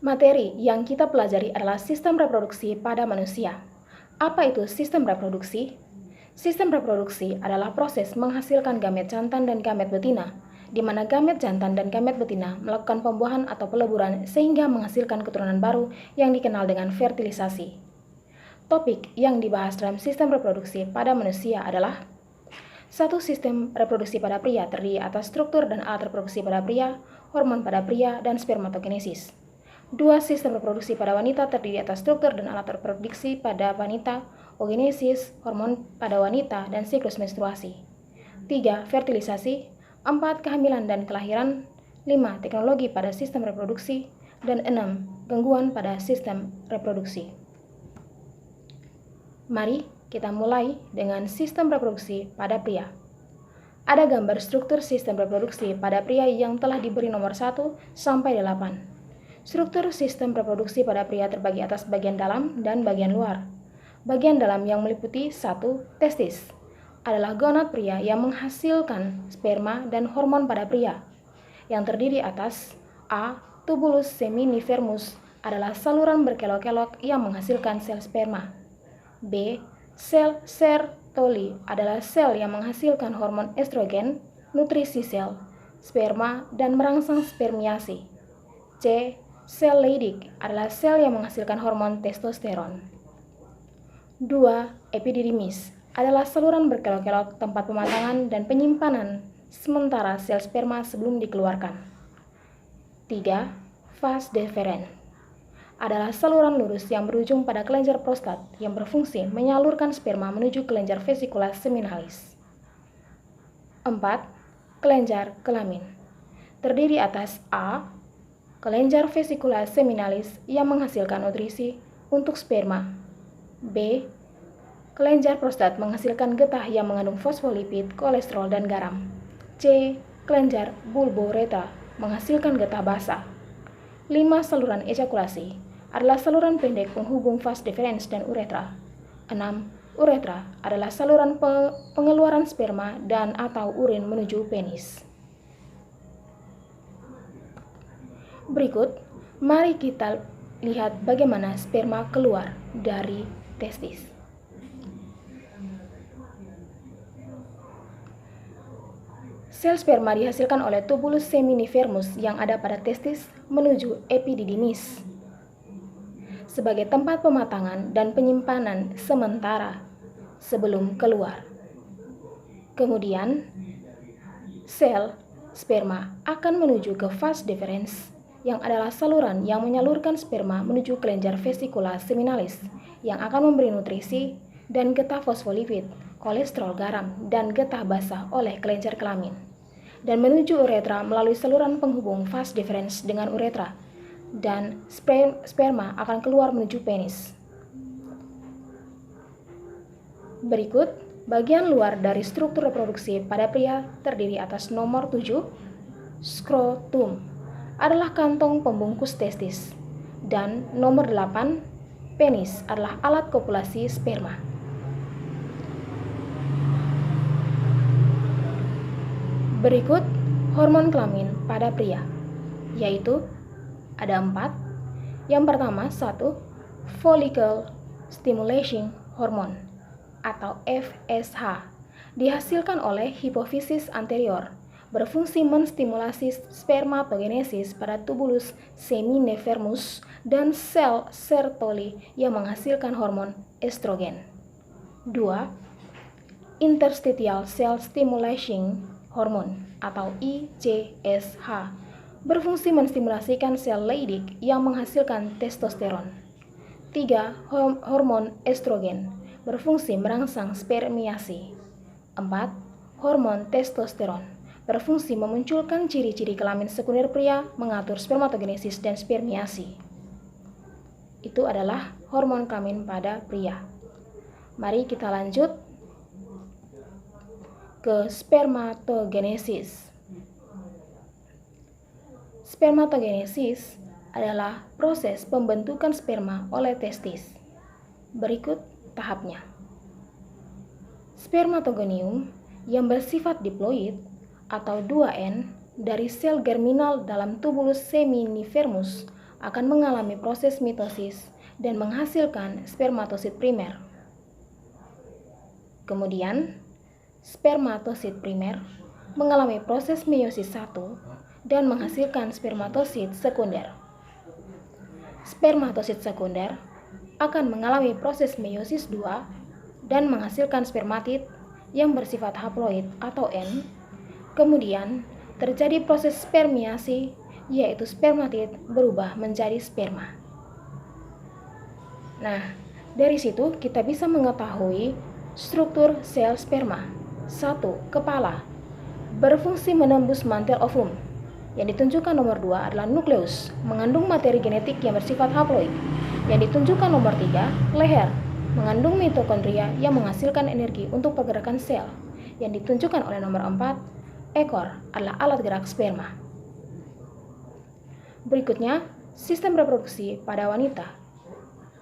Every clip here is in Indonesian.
Materi yang kita pelajari adalah sistem reproduksi pada manusia. Apa itu sistem reproduksi? Sistem reproduksi adalah proses menghasilkan gamet jantan dan gamet betina, di mana gamet jantan dan gamet betina melakukan pembuahan atau peleburan sehingga menghasilkan keturunan baru yang dikenal dengan fertilisasi. Topik yang dibahas dalam sistem reproduksi pada manusia adalah: 1. Sistem reproduksi pada pria terdiri atas struktur dan alat reproduksi pada pria, hormon pada pria, dan spermatogenesis. 2. Sistem reproduksi pada wanita terdiri atas struktur dan alat reproduksi pada wanita, oogenesis, hormon pada wanita, dan siklus menstruasi. 3. Fertilisasi. 4. Kehamilan dan kelahiran. 5. Teknologi pada sistem reproduksi. Dan 6. Gangguan pada sistem reproduksi. Mari kita mulai dengan sistem reproduksi pada pria. Ada gambar struktur sistem reproduksi pada pria yang telah diberi nomor 1 sampai 8. Struktur sistem reproduksi pada pria terbagi atas bagian dalam dan bagian luar. Bagian dalam yang meliputi 1. Testis adalah gonad pria yang menghasilkan sperma dan hormon pada pria, yang terdiri atas A. Tubulus seminifermus adalah saluran berkelok-kelok yang menghasilkan sel sperma. B. Sel Sertoli adalah sel yang menghasilkan hormon estrogen, nutrisi sel, sperma, dan merangsang spermiasi. C. Sel Leydig adalah sel yang menghasilkan hormon testosteron. 2. Epididymis adalah saluran berkelok-kelok tempat pematangan dan penyimpanan sementara sel sperma sebelum dikeluarkan. 3. Vas deferens adalah saluran lurus yang berujung pada kelenjar prostat yang berfungsi menyalurkan sperma menuju kelenjar vesikula seminalis. 4. Kelenjar kelamin terdiri atas A. Kelenjar vesikula seminalis yang menghasilkan nutrisi untuk sperma. B. Kelenjar prostat menghasilkan getah yang mengandung fosfolipid, kolesterol, dan garam. C. Kelenjar bulbourethra menghasilkan getah basah. 5. Saluran ejakulasi adalah saluran pendek penghubung vas deferens dan uretra. 6. Uretra adalah saluran pengeluaran sperma dan atau urin menuju penis. Berikut, mari kita lihat bagaimana sperma keluar dari testis. Sel sperma dihasilkan oleh tubulus seminifermus yang ada pada testis menuju epididymis sebagai tempat pematangan dan penyimpanan sementara sebelum keluar. Kemudian, sel sperma akan menuju ke vas deferens yang adalah saluran yang menyalurkan sperma menuju kelenjar vesikula seminalis yang akan memberi nutrisi dan getah fosfolipid, kolesterol, garam, dan getah basah oleh kelenjar kelamin, dan menuju uretra melalui saluran penghubung vas deferens dengan uretra, dan sperma akan keluar menuju penis. Berikut, bagian luar dari struktur reproduksi pada pria terdiri atas nomor 7, skrotum adalah kantong pembungkus testis, dan nomor 8, penis adalah alat kopulasi sperma. Berikut hormon kelamin pada pria, yaitu ada 4. Yang pertama, 1. Follicle Stimulation Hormone atau FSH dihasilkan oleh hipofisis anterior, berfungsi menstimulasi spermatogenesis pada tubulus seminifermus dan sel Sertoli yang menghasilkan hormon estrogen. 2. Interstitial Cell Stimulation Hormone atau ICSH berfungsi menstimulasikan sel Leydig yang menghasilkan testosteron. 3. Hormon estrogen berfungsi merangsang spermiasi. 4. Hormon testosteron berfungsi memunculkan ciri-ciri kelamin sekunder pria, mengatur spermatogenesis dan spermiasi. Itu adalah hormon kelamin pada pria. Mari kita lanjut ke spermatogenesis. Spermatogenesis adalah proses pembentukan sperma oleh testis. Berikut tahapnya. Spermatogonium yang bersifat diploid atau 2N dari sel germinal dalam tubulus seminifermus akan mengalami proses mitosis dan menghasilkan spermatosit primer. Kemudian, spermatosit primer mengalami proses meiosis 1 dan menghasilkan spermatosit sekunder. Spermatosit sekunder akan mengalami proses meiosis 2 dan menghasilkan spermatid yang bersifat haploid atau N. Kemudian, terjadi proses spermiasi, yaitu spermatid berubah menjadi sperma. Nah, dari situ kita bisa mengetahui struktur sel sperma. 1. Kepala berfungsi menembus mantel ovum. Yang ditunjukkan nomor 2 adalah nukleus, mengandung materi genetik yang bersifat haploid. Yang ditunjukkan nomor 3, leher, mengandung mitokondria yang menghasilkan energi untuk pergerakan sel. Yang ditunjukkan oleh nomor 4, ekor adalah alat gerak sperma. Berikutnya, sistem reproduksi pada wanita.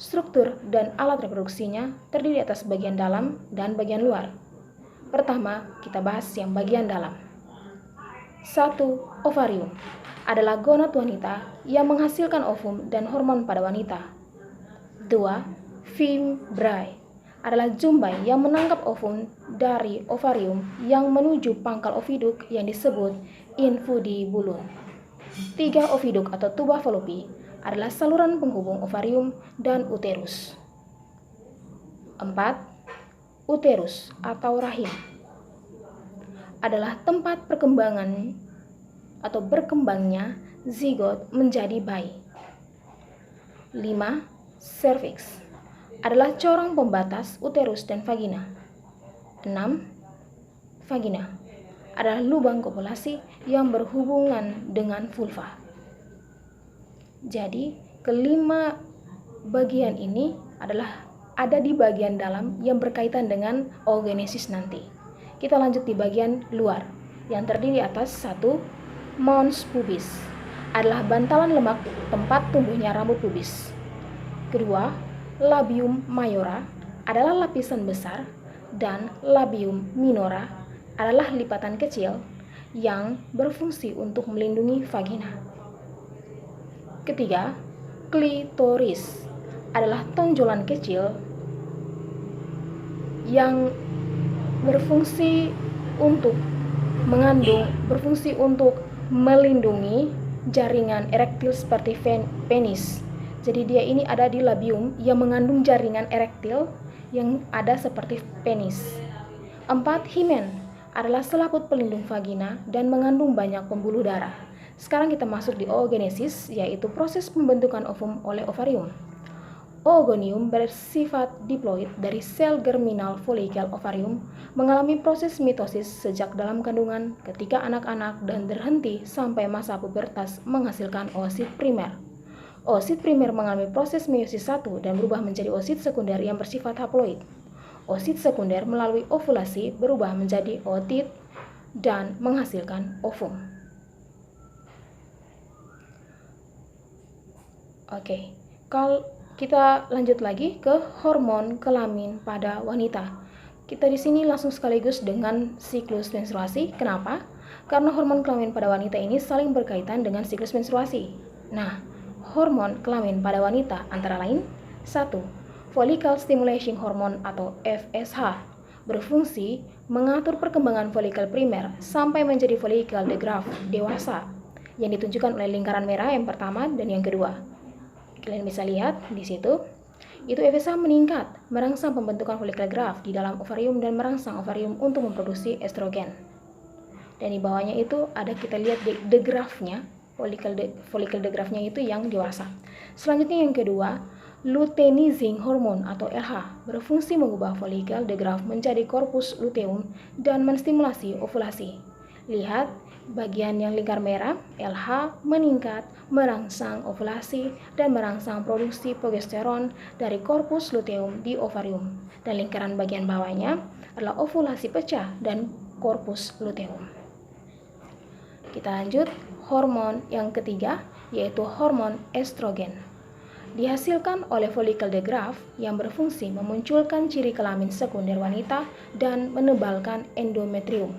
Struktur dan alat reproduksinya terdiri atas bagian dalam dan bagian luar. Pertama, kita bahas yang bagian dalam. 1. Ovarium adalah gonad wanita yang menghasilkan ovum dan hormon pada wanita. 2. Fimbriae adalah jumbai yang menangkap ovum dari ovarium yang menuju pangkal oviduk yang disebut infundibulum. 3. Oviduk atau tuba fallopi adalah saluran penghubung ovarium dan uterus. 4. Uterus atau rahim adalah tempat perkembangan atau berkembangnya zigot menjadi bayi. 5. Cervix adalah corong pembatas uterus dan vagina. 6. Vagina adalah lubang kopulasi yang berhubungan dengan vulva. Jadi, kelima bagian ini adalah ada di bagian dalam yang berkaitan dengan oogenesis nanti. Kita lanjut di bagian luar yang terdiri atas 1. Mons pubis adalah bantalan lemak tempat tumbuhnya rambut pubis. Kedua, labium mayora adalah lapisan besar dan labium minora adalah lipatan kecil yang berfungsi untuk melindungi vagina. Ketiga, klitoris adalah tonjolan kecil yang berfungsi untuk melindungi jaringan erektil seperti penis. Jadi dia ini ada di labium yang mengandung jaringan erektil yang ada seperti penis. 4. Himen adalah selaput pelindung vagina dan mengandung banyak pembuluh darah. Sekarang kita masuk di oogenesis, yaitu proses pembentukan ovum oleh ovarium. Oogonium bersifat diploid dari sel germinal folikel ovarium mengalami proses mitosis sejak dalam kandungan ketika anak-anak dan berhenti sampai masa pubertas menghasilkan oosit primer. Oosit primer mengalami proses meiosis 1 dan berubah menjadi oosit sekunder yang bersifat haploid. Oosit sekunder melalui ovulasi berubah menjadi ootit dan menghasilkan ovum. Oke, kalau kita lanjut lagi ke hormon kelamin pada wanita. Kita di sini langsung sekaligus dengan siklus menstruasi. Kenapa? Karena hormon kelamin pada wanita ini saling berkaitan dengan siklus menstruasi. Nah, hormon kelamin pada wanita antara lain 1. Follicle Stimulation Hormone atau FSH berfungsi mengatur perkembangan folikel primer sampai menjadi folikel de Graaff dewasa yang ditunjukkan oleh lingkaran merah yang pertama dan yang kedua. Kalian bisa lihat di situ, itu FSH meningkat, merangsang pembentukan folikel Graaff di dalam ovarium dan merangsang ovarium untuk memproduksi estrogen. Dan di bawahnya itu ada kita lihat de Graaff-nya, folikel de Graaff-nya itu yang dewasa. Selanjutnya yang kedua, luteinizing hormone atau LH berfungsi mengubah folikel de Graaff menjadi korpus luteum dan menstimulasi ovulasi. Lihat bagian yang lingkar merah, LH meningkat, merangsang ovulasi dan merangsang produksi progesteron dari korpus luteum di ovarium. Dan lingkaran bagian bawahnya adalah ovulasi pecah dan korpus luteum. Kita lanjut, hormon yang ketiga yaitu hormon estrogen. Dihasilkan oleh folikel de Graaff yang berfungsi memunculkan ciri kelamin sekunder wanita dan menebalkan endometrium.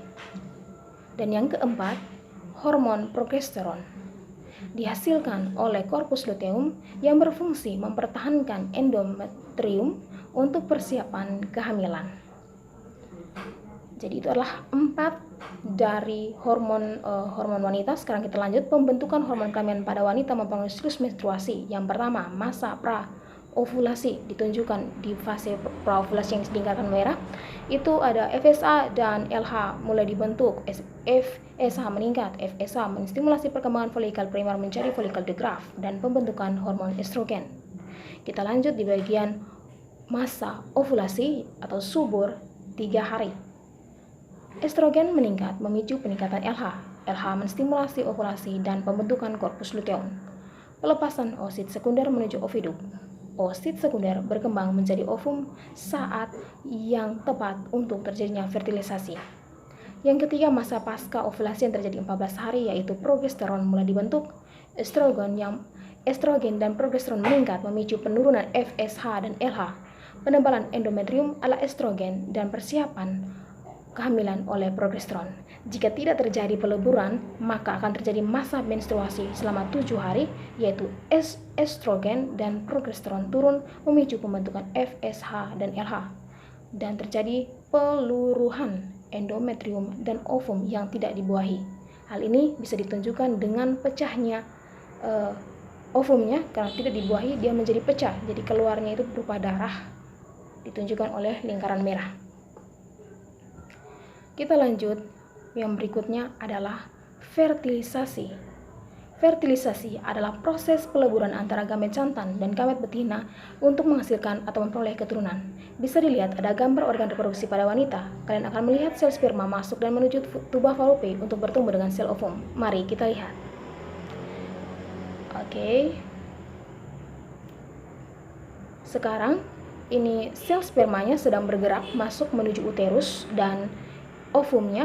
Dan yang keempat, hormon progesteron. dihasilkan oleh korpus luteum yang berfungsi mempertahankan endometrium untuk persiapan kehamilan. Jadi itu adalah 4 dari hormon wanita. Sekarang kita lanjut pembentukan hormon kehamilan pada wanita mempengaruhi siklus menstruasi. Yang pertama, masa pra-ovulasi ditunjukkan di fase pra-ovulasi yang dilingkarkan merah. Itu ada FSH dan LH mulai dibentuk. FSH meningkat. FSH menstimulasi perkembangan folikel primer menjadi folikel de Graaff dan pembentukan hormon estrogen. Kita lanjut di bagian masa ovulasi atau subur 3 hari. Estrogen meningkat memicu peningkatan LH. LH menstimulasi ovulasi dan pembentukan korpus luteum. Pelepasan oosit sekunder menuju oviduk. Oosit sekunder berkembang menjadi ovum saat yang tepat untuk terjadinya fertilisasi. Yang ketiga, masa pasca ovulasi yang terjadi 14 hari, yaitu progesteron mulai dibentuk. Estrogen dan progesteron meningkat memicu penurunan FSH dan LH. Penebalan endometrium ala estrogen dan persiapan kehamilan oleh progesteron. Jika tidak terjadi peleburan, maka akan terjadi masa menstruasi selama 7 hari, yaitu estrogen dan progesteron turun memicu pembentukan FSH dan LH, dan terjadi peluruhan endometrium dan ovum yang tidak dibuahi. Hal ini bisa ditunjukkan dengan pecahnya ovumnya. Karena tidak dibuahi, dia menjadi pecah, jadi keluarnya itu berupa darah, ditunjukkan oleh lingkaran merah. Kita lanjut, yang berikutnya adalah fertilisasi. Fertilisasi adalah proses peleburan antara gamet jantan dan gamet betina untuk menghasilkan atau memperoleh keturunan. Bisa dilihat ada gambar organ reproduksi pada wanita. Kalian akan melihat sel sperma masuk dan menuju tuba falopi untuk bertemu dengan sel ovum. Mari kita lihat. Oke. Sekarang ini sel spermanya sedang bergerak masuk menuju uterus, dan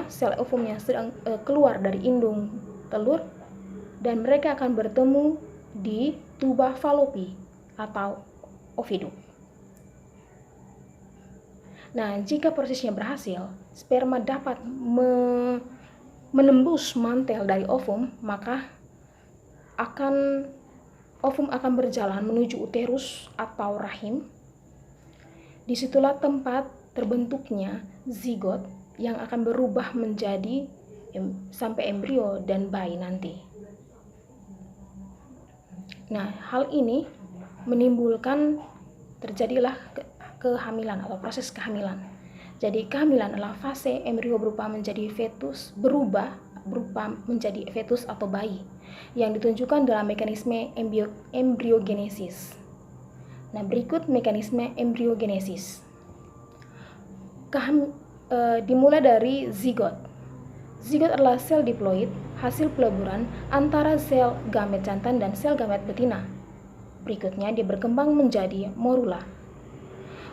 sel ovumnya sedang keluar dari indung telur, dan mereka akan bertemu di tuba falopi atau oviduk. Nah, jika prosesnya berhasil, sperma dapat menembus mantel dari ovum, maka ovum akan berjalan menuju uterus atau rahim. Disitulah tempat terbentuknya zigot yang akan berubah menjadi sampai embrio dan bayi nanti. Nah, hal ini menimbulkan terjadilah kehamilan atau proses kehamilan. Jadi kehamilan adalah fase embrio berupa menjadi fetus, berupa menjadi fetus atau bayi, yang ditunjukkan dalam mekanisme embriogenesis. Nah, berikut mekanisme embriogenesis. Dimulai dari zigot. Zigot adalah sel diploid, hasil peleburan antara sel gamet jantan dan sel gamet betina. Berikutnya dia berkembang menjadi morula.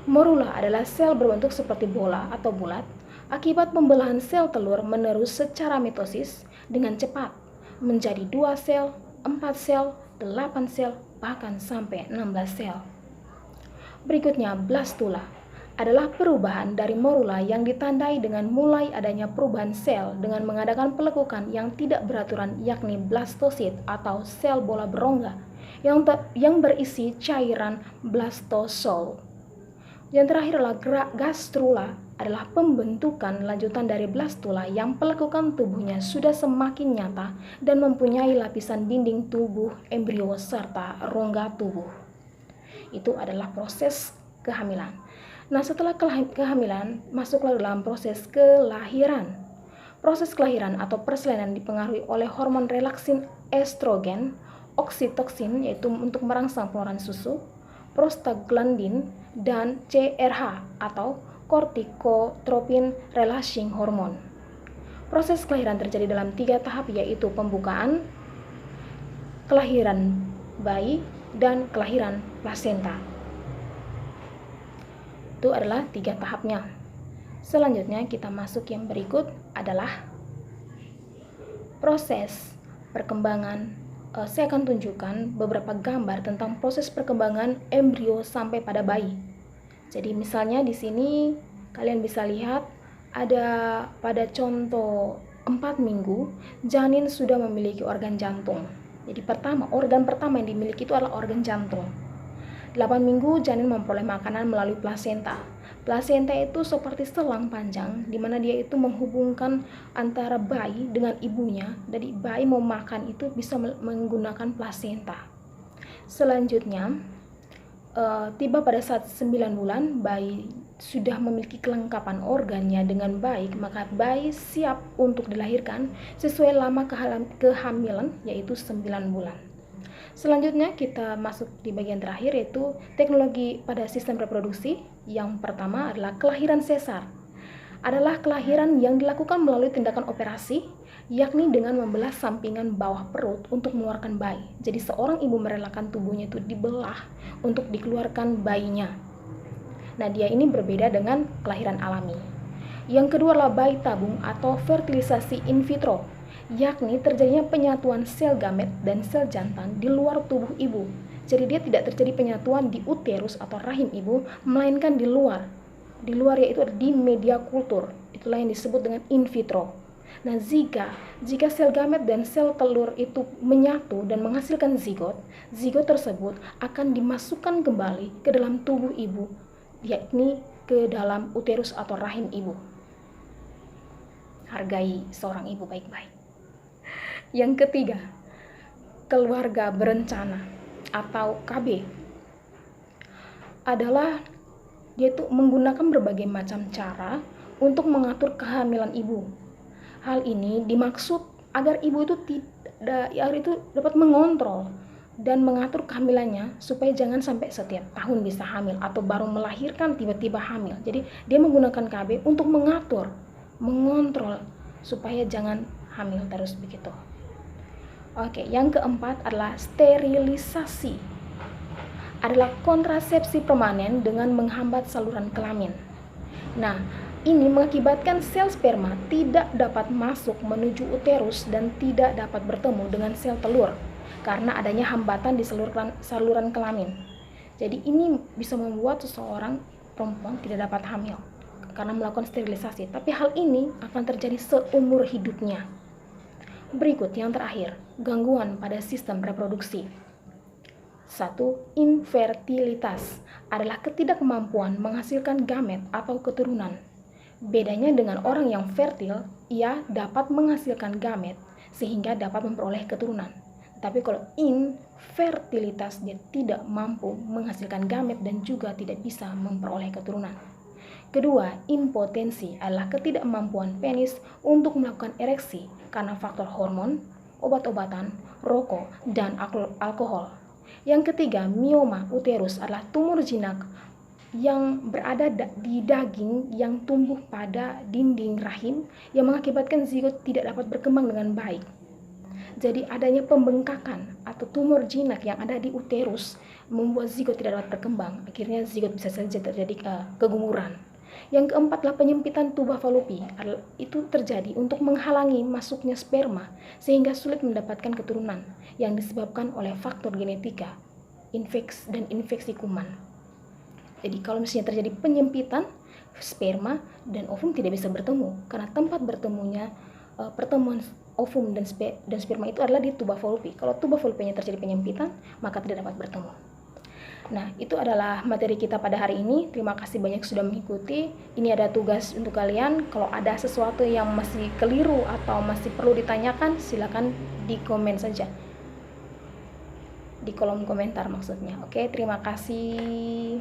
Morula adalah sel berbentuk seperti bola atau bulat. Akibat pembelahan sel telur menerus secara mitosis dengan cepat menjadi 2 sel, 4 sel, 8 sel, bahkan sampai 16 sel. Berikutnya blastula adalah perubahan dari morula yang ditandai dengan mulai adanya perubahan sel dengan mengadakan pelekukan yang tidak beraturan, yakni blastosit atau sel bola berongga yang berisi cairan blastosol. Yang terakhir adalah gastrula, adalah pembentukan lanjutan dari blastula yang pelekukan tubuhnya sudah semakin nyata dan mempunyai lapisan dinding tubuh embrio serta rongga tubuh. Itu adalah proses kehamilan. Nah, setelah kehamilan, masuklah dalam proses kelahiran. Proses kelahiran atau persalinan dipengaruhi oleh hormon relaksin estrogen, oksitoksin yaitu untuk merangsang pengeluaran susu, prostaglandin, dan CRH atau corticotropin releasing hormone. Proses kelahiran terjadi dalam 3 tahap, yaitu pembukaan, kelahiran bayi, dan kelahiran plasenta. Itu adalah 3 tahapnya. Selanjutnya kita masuk yang berikut adalah proses perkembangan. Saya akan tunjukkan beberapa gambar tentang proses perkembangan embrio sampai pada bayi. Jadi misalnya di sini kalian bisa lihat ada pada contoh 4 minggu janin sudah memiliki organ jantung. Jadi organ pertama yang dimiliki itu adalah organ jantung. 8 minggu janin memperoleh makanan melalui plasenta. Plasenta itu seperti selang panjang di mana dia itu menghubungkan antara bayi dengan ibunya. Jadi bayi mau makan itu bisa menggunakan plasenta. Selanjutnya, tiba pada saat 9 bulan, bayi sudah memiliki kelengkapan organnya dengan baik, maka bayi siap untuk dilahirkan sesuai lama kehamilan, yaitu 9 bulan. Selanjutnya kita masuk di bagian terakhir, yaitu teknologi pada sistem reproduksi. Yang pertama adalah kelahiran sesar. Adalah kelahiran yang dilakukan melalui tindakan operasi, yakni dengan membelah sampingan bawah perut untuk mengeluarkan bayi. Jadi seorang ibu merelakan tubuhnya itu dibelah untuk dikeluarkan bayinya. Nah, dia ini berbeda dengan kelahiran alami. Yang kedua adalah bayi tabung atau fertilisasi in vitro, yakni terjadinya penyatuan sel gamet dan sel jantan di luar tubuh ibu. Jadi dia tidak terjadi penyatuan di uterus atau rahim ibu, melainkan di luar. Di luar, yaitu di media kultur. Itulah yang disebut dengan in vitro. Nah, jika sel gamet dan sel telur itu menyatu dan menghasilkan zigot tersebut akan dimasukkan kembali ke dalam tubuh ibu, yakni ke dalam uterus atau rahim ibu. Hargai seorang ibu baik-baik. Yang ketiga, keluarga berencana atau KB adalah dia itu menggunakan berbagai macam cara untuk mengatur kehamilan ibu. Hal ini dimaksud agar ibu itu dapat mengontrol dan mengatur kehamilannya supaya jangan sampai setiap tahun bisa hamil atau baru melahirkan tiba-tiba hamil. Jadi dia menggunakan KB untuk mengontrol supaya jangan hamil terus begitu. Oke, yang keempat adalah sterilisasi. Adalah kontrasepsi permanen dengan menghambat saluran kelamin. Nah, ini mengakibatkan sel sperma tidak dapat masuk menuju uterus dan tidak dapat bertemu dengan sel telur karena adanya hambatan di saluran kelamin. Jadi ini bisa membuat seseorang perempuan tidak dapat hamil karena melakukan sterilisasi. Tapi hal ini akan terjadi seumur hidupnya. Berikut yang terakhir, gangguan pada sistem reproduksi. 1. Infertilitas adalah ketidakmampuan menghasilkan gamet atau keturunan. Bedanya dengan orang yang fertil, ia dapat menghasilkan gamet sehingga dapat memperoleh keturunan. Tapi kalau infertilitas, dia tidak mampu menghasilkan gamet dan juga tidak bisa memperoleh keturunan. Kedua, impotensi adalah ketidakmampuan penis untuk melakukan ereksi karena faktor hormon, obat-obatan, rokok, dan alkohol. Yang ketiga, mioma uterus adalah tumor jinak yang berada di daging yang tumbuh pada dinding rahim yang mengakibatkan zigot tidak dapat berkembang dengan baik. Jadi adanya pembengkakan atau tumor jinak yang ada di uterus membuat zigot tidak dapat berkembang. Akhirnya zigot bisa saja terjadi keguguran. Yang keempat adalah penyempitan tuba falopi. Itu terjadi untuk menghalangi masuknya sperma sehingga sulit mendapatkan keturunan yang disebabkan oleh faktor genetika, infeksi kuman. Jadi kalau misalnya terjadi penyempitan, sperma dan ovum tidak bisa bertemu karena tempat bertemunya pertemuan ovum dan sperma itu adalah di tuba falopi. Kalau tuba falopinya terjadi penyempitan, maka tidak dapat bertemu. Nah, itu adalah materi kita pada hari ini. Terima kasih banyak sudah mengikuti. Ini ada tugas untuk kalian. Kalau ada sesuatu yang masih keliru atau masih perlu ditanyakan, silakan di komen saja. Di kolom komentar maksudnya. Oke, terima kasih.